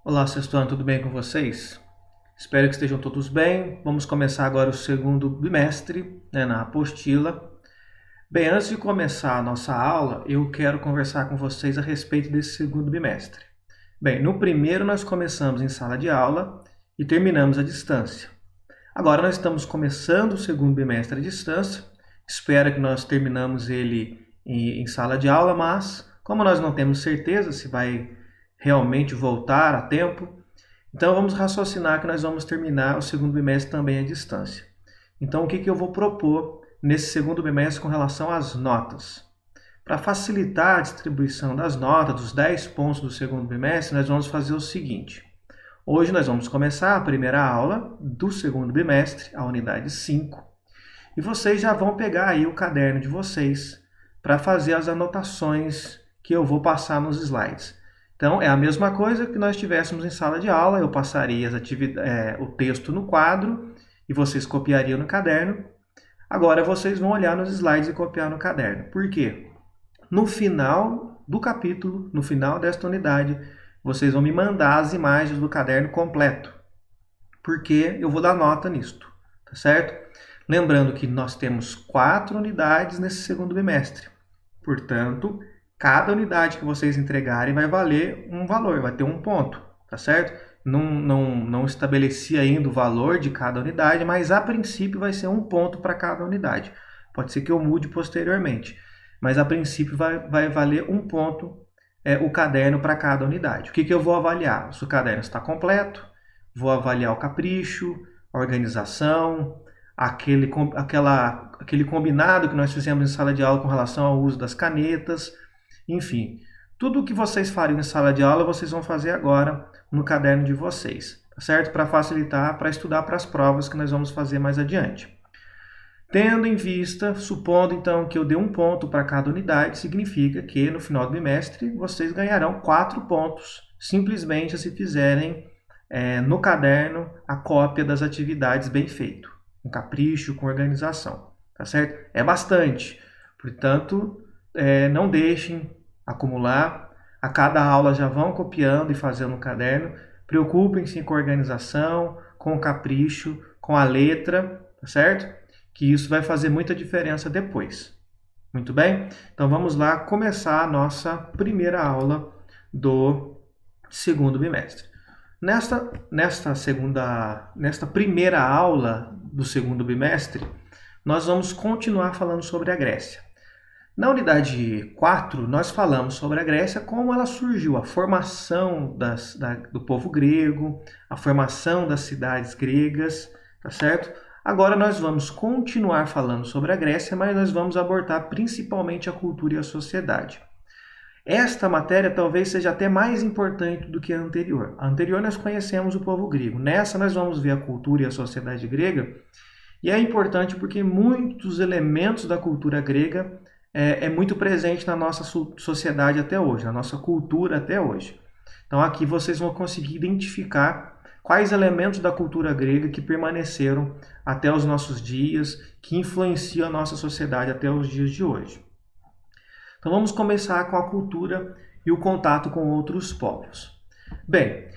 Olá, sextuano, tudo bem com vocês? Espero que estejam todos bem. Vamos começar agora o segundo bimestre, na apostila. Bem, antes de começar a nossa aula, eu quero conversar com vocês a respeito desse segundo bimestre. Bem, no primeiro nós começamos em sala de aula e terminamos à distância. Agora nós estamos começando o segundo bimestre à distância. Espero que nós terminamos ele em sala de aula, mas como nós não temos certeza se vai realmente voltar a tempo, então vamos raciocinar que nós vamos terminar o segundo bimestre também à distância. Então o que eu vou propor nesse segundo bimestre com relação às notas? Para facilitar a distribuição das notas, dos 10 pontos do segundo bimestre, nós vamos fazer o seguinte. Hoje nós vamos começar a primeira aula do segundo bimestre, a unidade 5, e vocês já vão pegar aí o caderno de vocês para fazer as anotações que eu vou passar nos slides. Então, é a mesma coisa que nós tivéssemos em sala de aula, eu passaria o texto no quadro e vocês copiariam no caderno. Agora vocês vão olhar nos slides e copiar no caderno. Por quê? No final do capítulo, no final desta unidade, vocês vão me mandar as imagens do caderno completo, porque eu vou dar nota nisto, tá certo? Lembrando que nós temos 4 unidades nesse segundo bimestre, portanto, cada unidade que vocês entregarem vai valer um valor, vai ter um ponto, tá certo? Não estabeleci ainda o valor de cada unidade, mas a princípio vai ser um ponto para cada unidade. Pode ser que eu mude posteriormente, mas a princípio vai valer um ponto o caderno para cada unidade. O que eu vou avaliar? Se o caderno está completo, vou avaliar o capricho, a organização, aquele combinado que nós fizemos em sala de aula com relação ao uso das canetas, enfim, tudo o que vocês fariam em sala de aula, vocês vão fazer agora no caderno de vocês, tá certo? Para facilitar, para estudar para as provas que nós vamos fazer mais adiante. Tendo em vista, supondo então que eu dê um ponto para cada unidade, significa que no final do bimestre vocês ganharão 4 pontos, simplesmente se fizerem no caderno a cópia das atividades bem feito, com capricho, com organização, tá certo? É bastante, portanto, não deixem acumular, a cada aula já vão copiando e fazendo no caderno, preocupem-se com a organização, com o capricho, com a letra, tá certo? Que isso vai fazer muita diferença depois. Muito bem? Então vamos lá começar a nossa primeira aula do segundo bimestre. Nesta primeira aula do segundo bimestre, nós vamos continuar falando sobre a Grécia. Na unidade 4, nós falamos sobre a Grécia, como ela surgiu, a formação do povo grego, a formação das cidades gregas, tá certo? Agora nós vamos continuar falando sobre a Grécia, mas nós vamos abordar principalmente a cultura e a sociedade. Esta matéria talvez seja até mais importante do que a anterior. A anterior nós conhecemos o povo grego. Nessa nós vamos ver a cultura e a sociedade grega, e é importante porque muitos elementos da cultura grega é muito presente na nossa sociedade até hoje, na nossa cultura até hoje. Então aqui vocês vão conseguir identificar quais elementos da cultura grega que permaneceram até os nossos dias, que influenciam a nossa sociedade até os dias de hoje. Então vamos começar com a cultura e o contato com outros povos. Bem,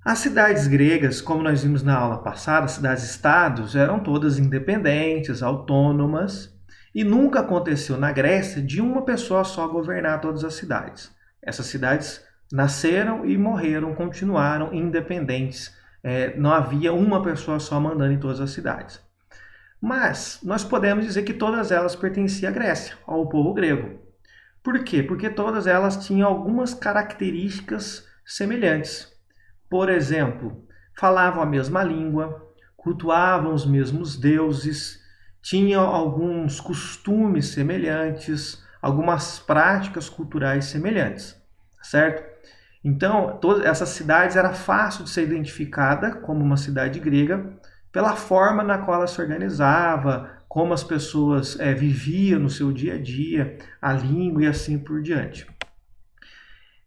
as cidades gregas, como nós vimos na aula passada, cidades-estados, eram todas independentes, autônomas, e nunca aconteceu na Grécia de uma pessoa só governar todas as cidades. Essas cidades nasceram e morreram, continuaram independentes. Não havia uma pessoa só mandando em todas as cidades. Mas nós podemos dizer que todas elas pertenciam à Grécia, ao povo grego. Por quê? Porque todas elas tinham algumas características semelhantes. Por exemplo, falavam a mesma língua, cultuavam os mesmos deuses, tinham alguns costumes semelhantes, algumas práticas culturais semelhantes, certo? Então, todas essas cidades era fácil de ser identificada como uma cidade grega pela forma na qual ela se organizava, como as pessoas viviam no seu dia a dia, a língua e assim por diante.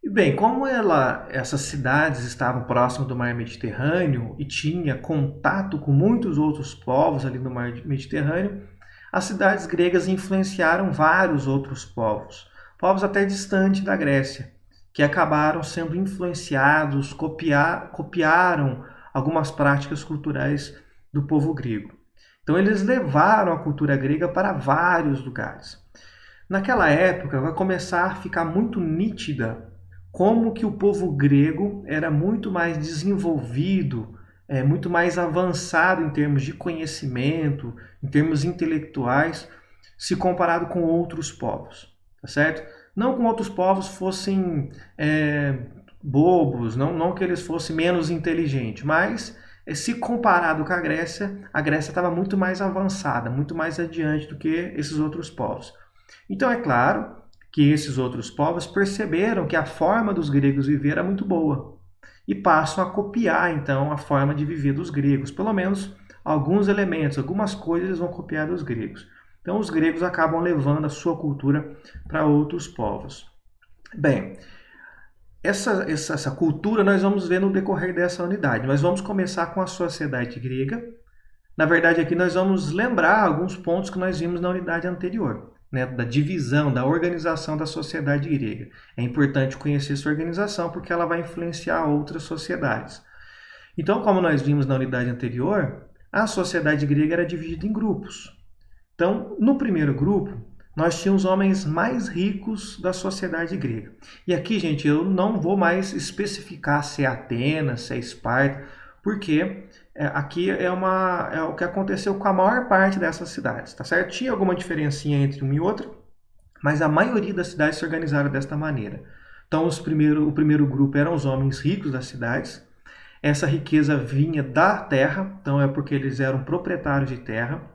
E bem, como essas cidades estavam próximas do mar Mediterrâneo e tinha contato com muitos outros povos ali no mar Mediterrâneo, as cidades gregas influenciaram vários outros povos, povos até distantes da Grécia, que acabaram sendo influenciados, copiaram algumas práticas culturais do povo grego. Então eles levaram a cultura grega para vários lugares. Naquela época vai começar a ficar muito nítida como que o povo grego era muito mais desenvolvido, muito mais avançado em termos de conhecimento, em termos intelectuais, se comparado com outros povos, tá certo? Não com outros povos fossem bobos, não que eles fossem menos inteligentes, mas se comparado com a Grécia estava muito mais avançada, muito mais adiante do que esses outros povos. Então é claro que esses outros povos perceberam que a forma dos gregos viver era muito boa e passam a copiar então a forma de viver dos gregos, pelo menos alguns elementos, algumas coisas eles vão copiar dos gregos. Então os gregos acabam levando a sua cultura para outros povos. Bem, essa cultura nós vamos ver no decorrer dessa unidade. Nós vamos começar com a sociedade grega. Na verdade, aqui nós vamos lembrar alguns pontos que nós vimos na unidade anterior, né, da divisão, da organização da sociedade grega. É importante conhecer essa organização porque ela vai influenciar outras sociedades. Então, como nós vimos na unidade anterior, a sociedade grega era dividida em grupos. Então, no primeiro grupo, nós tínhamos homens mais ricos da sociedade grega. E aqui, gente, eu não vou mais especificar se é Atenas, se é Esparta, porque aqui é o que aconteceu com a maior parte dessas cidades, tá certo? Tinha alguma diferencinha entre uma e outra, mas a maioria das cidades se organizaram desta maneira. Então, o primeiro grupo eram os homens ricos das cidades. Essa riqueza vinha da terra, então é porque eles eram proprietários de terra.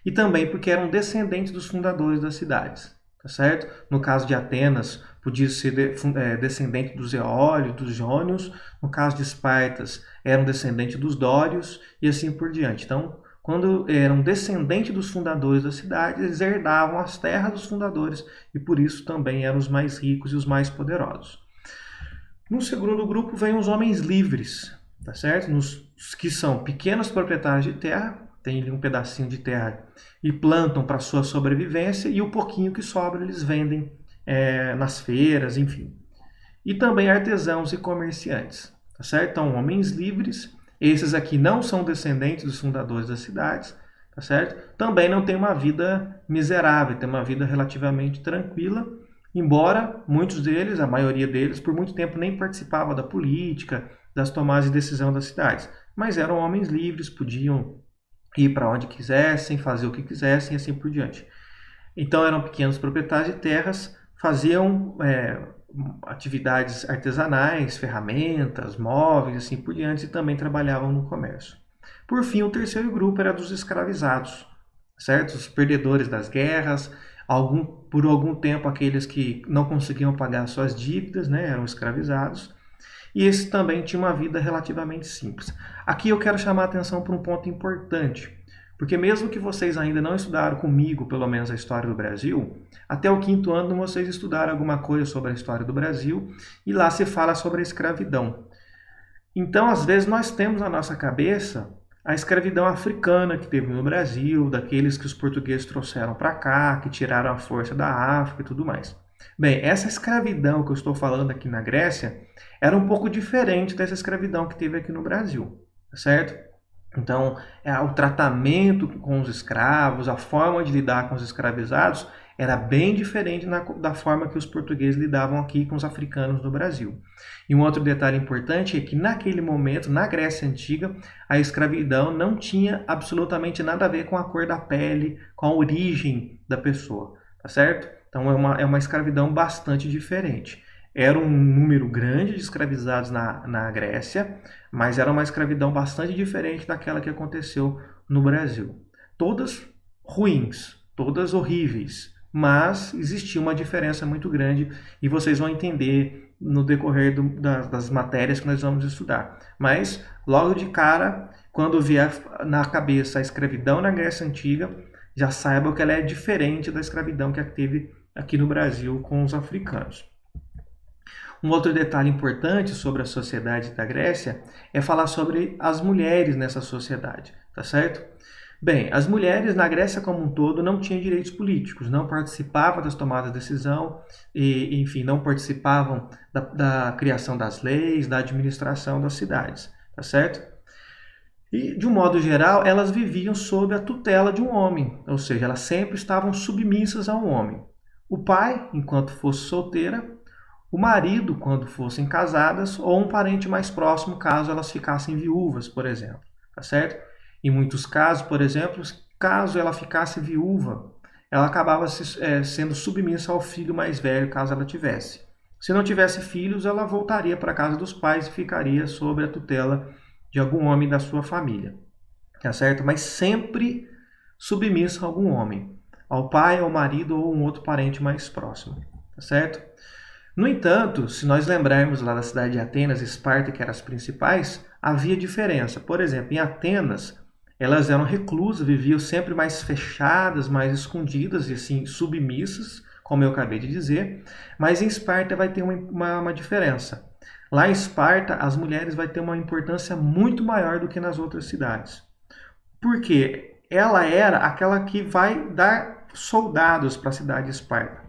E também porque eram descendentes dos fundadores das cidades, tá certo? No caso de Atenas, podia ser descendente dos eólios, dos jônios. No caso de Espartas, eram descendentes dos dórios e assim por diante. Então, quando eram descendentes dos fundadores da cidade, eles herdavam as terras dos fundadores e por isso também eram os mais ricos e os mais poderosos. No segundo grupo vem os homens livres, tá certo? Os que são pequenos proprietários de terra, tem ali um pedacinho de terra e plantam para sua sobrevivência e o pouquinho que sobra eles vendem nas feiras, enfim. E também artesãos e comerciantes, tá certo? Então, homens livres, esses aqui não são descendentes dos fundadores das cidades, tá certo? Também não têm uma vida miserável, têm uma vida relativamente tranquila, embora muitos deles, a maioria deles, por muito tempo nem participava da política, das tomadas de decisão das cidades, mas eram homens livres, podiam ir para onde quisessem, fazer o que quisessem e assim por diante. Então eram pequenos proprietários de terras, faziam atividades artesanais, ferramentas, móveis, assim por diante, e também trabalhavam no comércio. Por fim, o terceiro grupo era dos escravizados, certo? Os perdedores das guerras, por algum tempo aqueles que não conseguiam pagar suas dívidas, né, eram escravizados. E esse também tinha uma vida relativamente simples. Aqui eu quero chamar a atenção para um ponto importante, porque mesmo que vocês ainda não estudaram comigo, pelo menos a história do Brasil, até o 5º ano vocês estudaram alguma coisa sobre a história do Brasil e lá se fala sobre a escravidão. Então, às vezes, nós temos na nossa cabeça a escravidão africana que teve no Brasil, daqueles que os portugueses trouxeram para cá, que tiraram a força da África e tudo mais. Bem, essa escravidão que eu estou falando aqui na Grécia era um pouco diferente dessa escravidão que teve aqui no Brasil, certo? Então, o tratamento com os escravos, a forma de lidar com os escravizados era bem diferente da forma que os portugueses lidavam aqui com os africanos no Brasil. E um outro detalhe importante é que naquele momento, na Grécia Antiga, a escravidão não tinha absolutamente nada a ver com a cor da pele, com a origem da pessoa, tá certo? Então é uma escravidão bastante diferente. Era um número grande de escravizados na Grécia, mas era uma escravidão bastante diferente daquela que aconteceu no Brasil. Todas ruins, todas horríveis, mas existia uma diferença muito grande e vocês vão entender no decorrer das matérias que nós vamos estudar. Mas, logo de cara, quando vier na cabeça a escravidão na Grécia Antiga, já saiba que ela é diferente da escravidão que teve aqui no Brasil com os africanos. Um outro detalhe importante sobre a sociedade da Grécia é falar sobre as mulheres nessa sociedade, tá certo? Bem, as mulheres na Grécia como um todo não tinham direitos políticos, não participavam das tomadas de decisão e, enfim, não participavam da criação das leis, da administração das cidades, tá certo? E, de um modo geral, elas viviam sob a tutela de um homem, ou seja, elas sempre estavam submissas a um homem. O pai, enquanto fosse solteira, o marido, quando fossem casadas, ou um parente mais próximo, caso elas ficassem viúvas, por exemplo, tá certo? Em muitos casos, por exemplo, caso ela ficasse viúva, ela acabava sendo submissa ao filho mais velho, caso ela tivesse. Se não tivesse filhos, ela voltaria para a casa dos pais e ficaria sob a tutela de algum homem da sua família, tá certo? Mas sempre submissa a algum homem, ao pai, ao marido ou um outro parente mais próximo, tá certo? No entanto, se nós lembrarmos lá da cidade de Atenas e Esparta, que eram as principais, havia diferença. Por exemplo, em Atenas, elas eram reclusas, viviam sempre mais fechadas, mais escondidas e assim submissas, como eu acabei de dizer, mas em Esparta vai ter uma diferença. Lá em Esparta, as mulheres vão ter uma importância muito maior do que nas outras cidades. Por quê? Ela era aquela que vai dar soldados para a cidade de Esparta.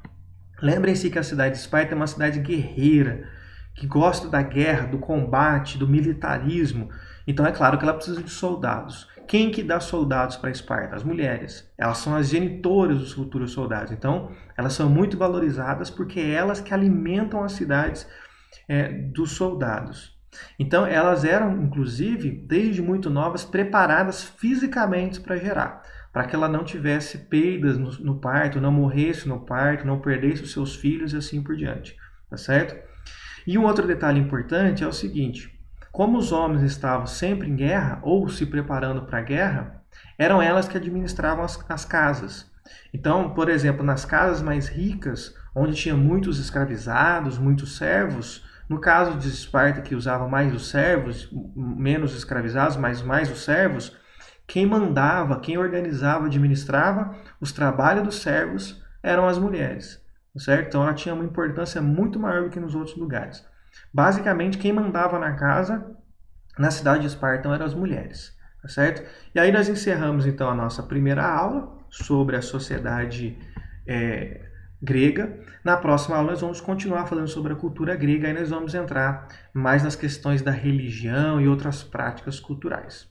Lembrem-se que a cidade de Esparta é uma cidade guerreira, que gosta da guerra, do combate, do militarismo. Então é claro que ela precisa de soldados. Quem que dá soldados para Esparta? As mulheres. Elas são as genitoras dos futuros soldados. Então elas são muito valorizadas porque é elas que alimentam as cidades dos soldados. Então elas eram, inclusive, desde muito novas, preparadas fisicamente para gerar, para que ela não tivesse perdas no parto, não morresse no parto, não perdesse os seus filhos e assim por diante, tá certo? E um outro detalhe importante é o seguinte, como os homens estavam sempre em guerra ou se preparando para a guerra, eram elas que administravam as casas. Então, por exemplo, nas casas mais ricas, onde tinha muitos escravizados, muitos servos, no caso de Esparta, que usava mais os servos, menos escravizados, mas mais os servos, quem mandava, quem organizava, administrava os trabalhos dos servos eram as mulheres, certo? Então ela tinha uma importância muito maior do que nos outros lugares. Basicamente, quem mandava na casa, na cidade de Esparta, eram as mulheres, tá certo? E aí nós encerramos então a nossa primeira aula sobre a sociedade grega. Na próxima aula nós vamos continuar falando sobre a cultura grega e nós vamos entrar mais nas questões da religião e outras práticas culturais.